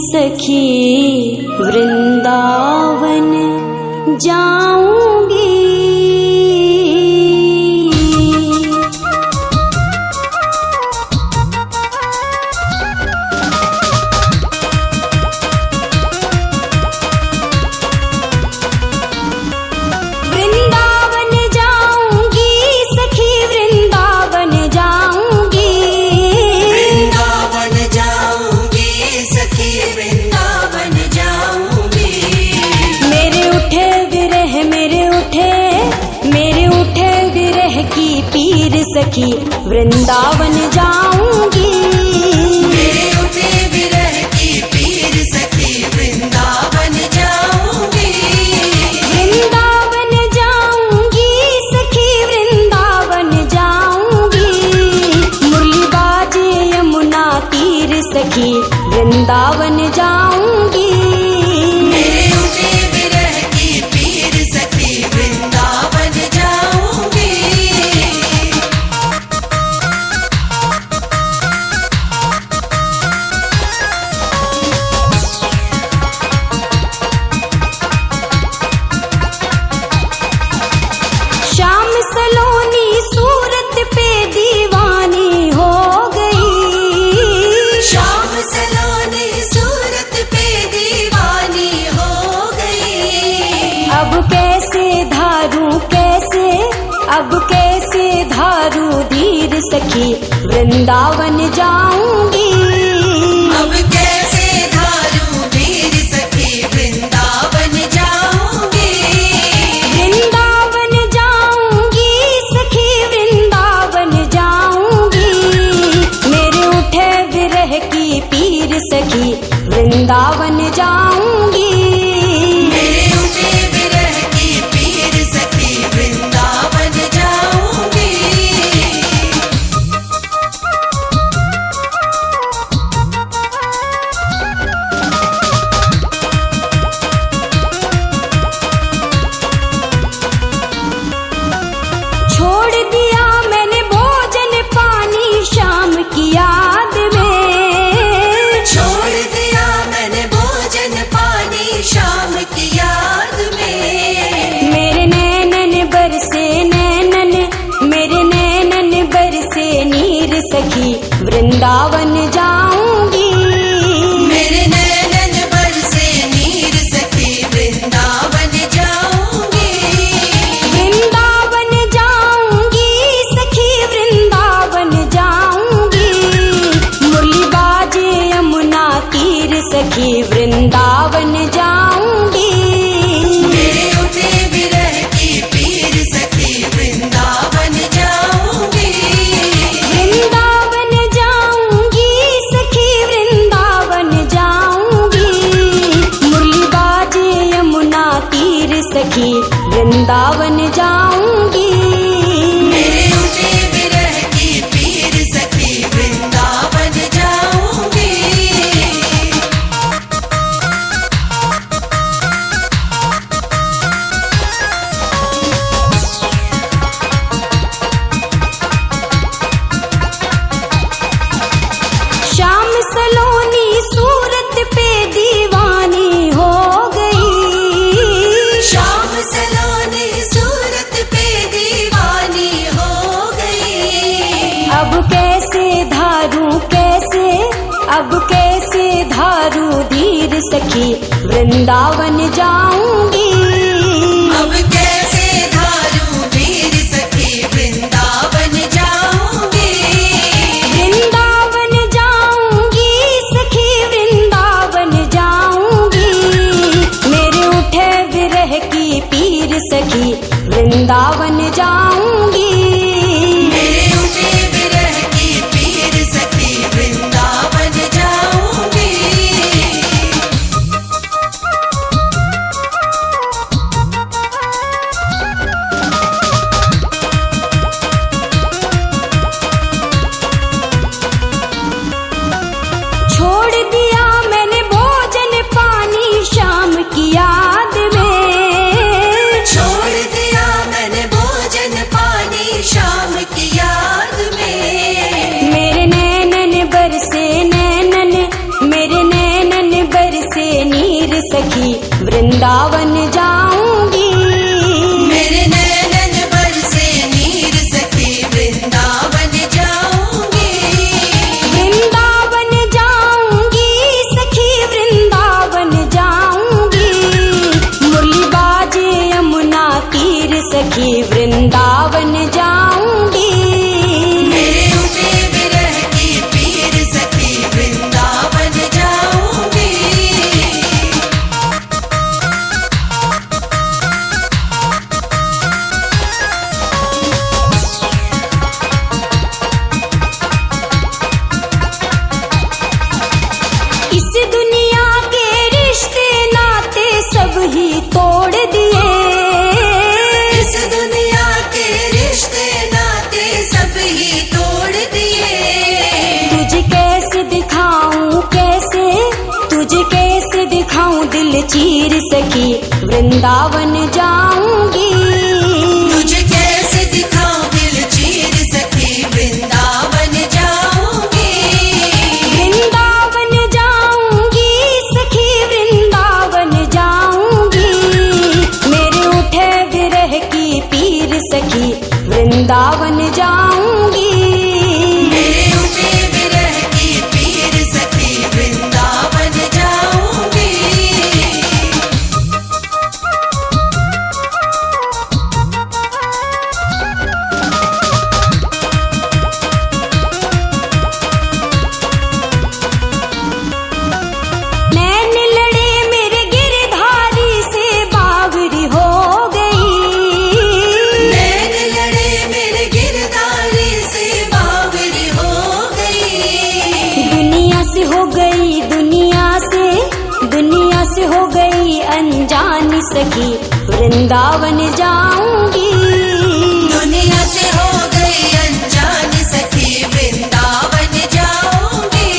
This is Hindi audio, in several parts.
सखी वृंदावन जाऊंगी। वृंदावन जाऊंगी सखी वृंदावन जाऊंगी। वृंदावन जाऊंगी सखी वृंदावन जाऊंगी। मेरे उठे विरह की पीर सखी वृंदावन जाऊंगी। मेरे उठे विरह की पीर सखी वृंदावन जाऊंगी। वृंदावन जाऊंगी सखी वृंदावन जाऊंगी। मुरली बाजे यमुना तीर सखी वृंदावन जाऊंगी। मेरे उठे विरह की पीर सखी वृंदावन जाऊंगी। श्याम सलोनी सूरत पे दीवानी हो गई। श्याम सलोनी सूरत पे दीवानी हो गई। अब कैसे धारू धीर सखी वृंदावन जाऊंगी। अब कैसे धारू धीर सखी वृंदावन जाऊंगी। वृंदावन जाऊंगी सखी वृंदावन जाऊंगी। मेरे उठे विरह की पीर सखी वृंदावन जाऊंगी। मेरे उठे विरह की पीर सखी वृंदावन जाऊंगी। छोड़ दिया मैंने भोजन पानी शाम की याद में। छोड़ दिया मैंने भोजन पानी शाम की याद में। मेरे नैनन बरसे नीर सखी वृंदावन जाऊंगी। मेरे नैनन बरसे नीर सखी वृंदावन जाऊंगी। वृंदावन जाऊंगी सखी वृंदावन जाऊंगी। मुरली बाजे यमुना तीर सखी वृंदावन जाऊंगी। मेरे उठे विरह की पीर सखी वृंदावन जाऊंगी। वृंदावन जाऊंगी चीर सखी वृंदावन जाऊंगी। तुझे कैसे दिखाऊं दिल चीर सखी वृंदावन जाऊंगी। वृंदावन जाऊंगी सखी वृंदावन जाऊंगी। मेरे उठे विरह की पीर सखी वृंदावन जाऊंगी। मेरे उठे विरह की पीर सखी वृंदावन जाऊंगी। नैन लड़े मेरे गिरधारी से बावरी हो गई। नैन लड़े मेरे गिरधारी से बावरी हो गई। दुनिया से हो गई दुनिया से हो गई अनजान सखी वृंदावन जाऊंगी। दुनिया से हो गई अनजान सखी वृंदावन जाऊंगी।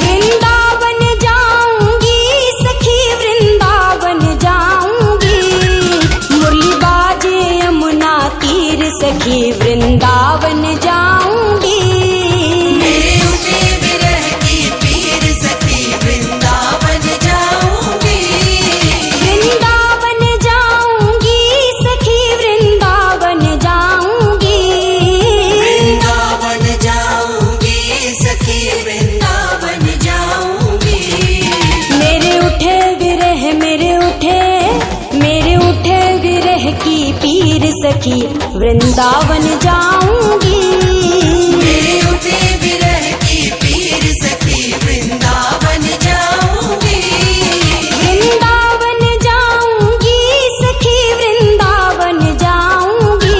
वृंदावन जाऊंगी सखी वृंदावन जाऊंगी। मुरली बाजे यमुना तीर सखी वृंदावन जाऊंगी। मेरे उठे विरह की पीर सखी वृंदावन जाऊंगी। वृंदावन जाऊंगी सखी वृंदावन जाऊंगी। वृंदावन जाऊंगी सखी वृंदावन जाऊंगी। मेरे उठे विरह की पीर सखी वृंदावन जाऊंगी। मेरे उठे विरह की पीर सखी वृंदावन जाऊंगी। वृंदावन जाऊंगी सखी वृंदावन जाऊंगी।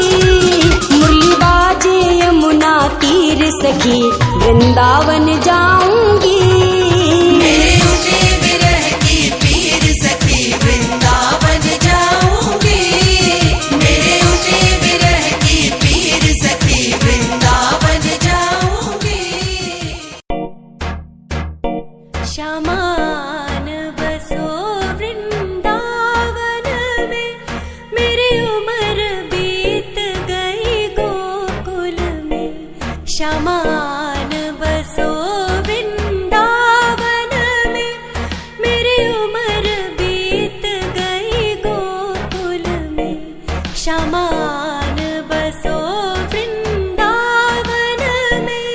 मुरली बाजे यमुना तीर सखी वृंदावन जाऊंगी। मेरे उठे विरह की पीर सखी वृंदावन जाऊंगी। मेरे उठे विरह की पीर सखी वृंदावन जाऊंगी। श्यामान बसो वृंदावन में, मेरी उम्र बीत गई गोकुल में। श्यामान बसो वृंदावन में, मेरी उम्र बीत गई गोकुल में। श्यामान बसो वृंदावन में।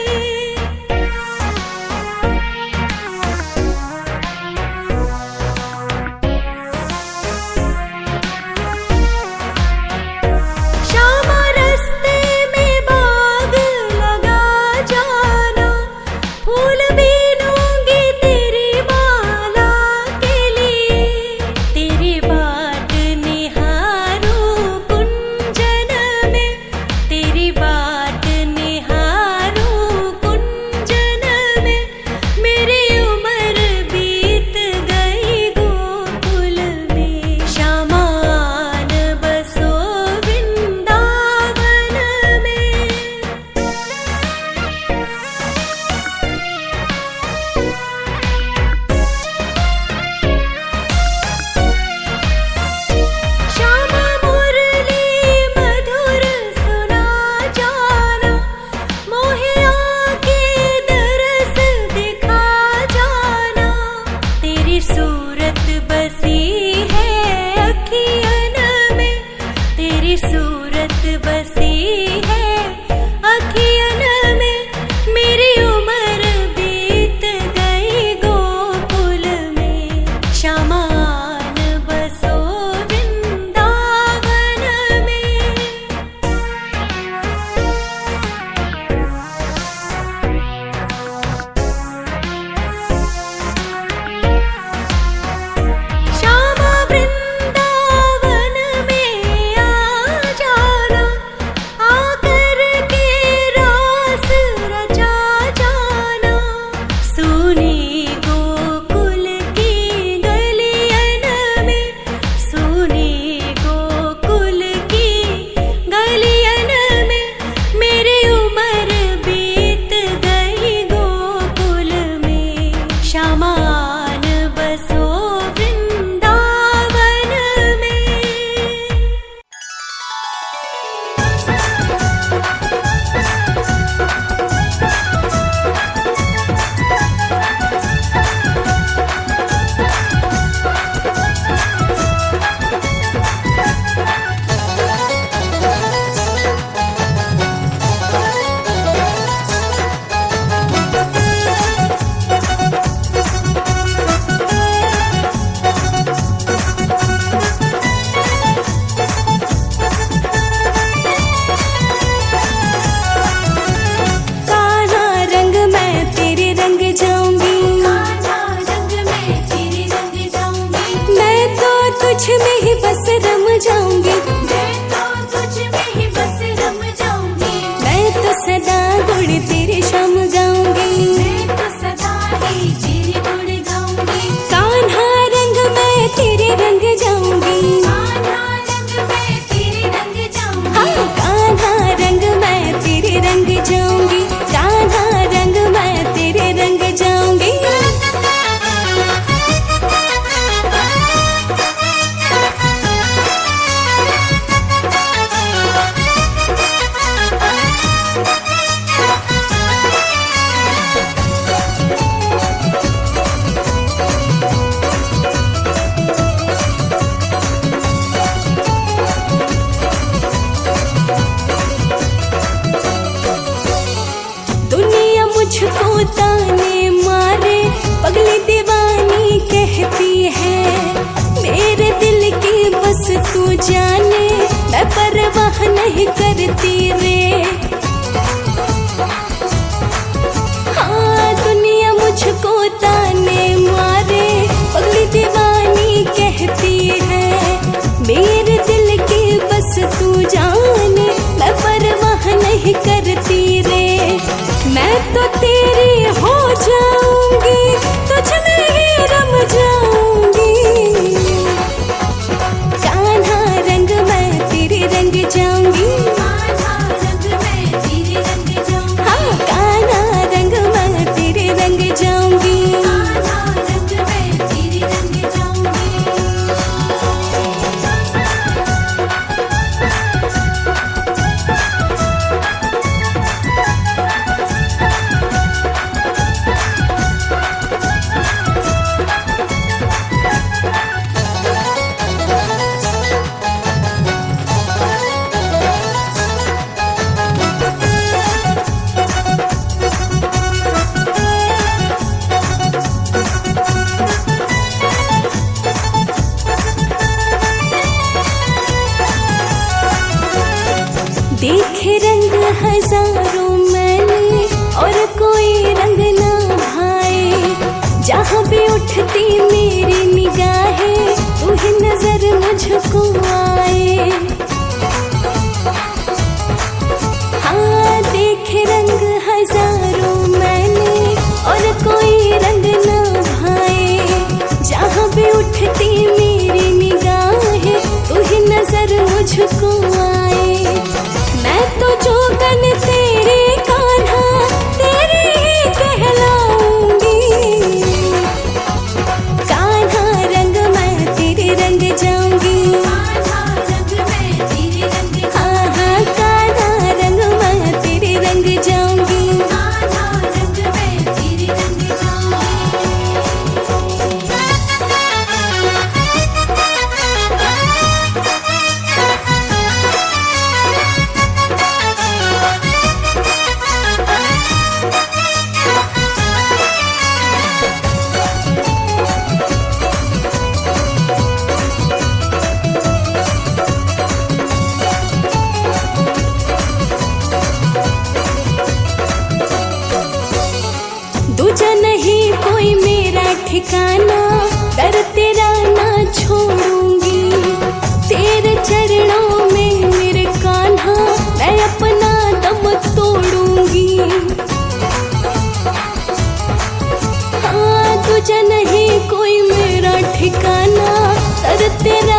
नहीं करती रे। हाँ दुनिया मुझको ताने मारे, पगली दीवानी कहती है। मेरे दिल की बस तू जाने, मैं परवाह नहीं करती रे। मैं तो तेरी हो जाऊंगी, तुझ में ही रम जाऊंगी। कान्हा रंग मैं तेरे रंग जाऊंगी, हाँ कान्हा रंग मैं तेरे रंग जाऊंगी। देखे रंग हजारों मैंने और कोई रंग ना भाए। जहाँ भी उठती मेरी निगाहें, तू ही नजर मुझको आए। हाँ देखे रंग हजारों मैंने और कोई रंग ना भाए। जहाँ भी उठती मेरी निगाहें, तू ही नजर मुझको आए। मैं तो जोगन तेरे कान्हा, तेरे ही कहलाऊंगी। कान्हा रंग मैं तेरे रंग जाऊंगी, हाँ हाँ कान्हा रंग मैं तेरे रंग जाऊंगी। दूजा नहीं कोई मेरा ठिकाना, डर तेरा ना छोड़ूंगी। तेरे चरणों में मेरे कान्हा, मैं अपना दम तोड़ूंगी। हाँ दूजा नहीं कोई मेरा ठिकाना, डर तेरा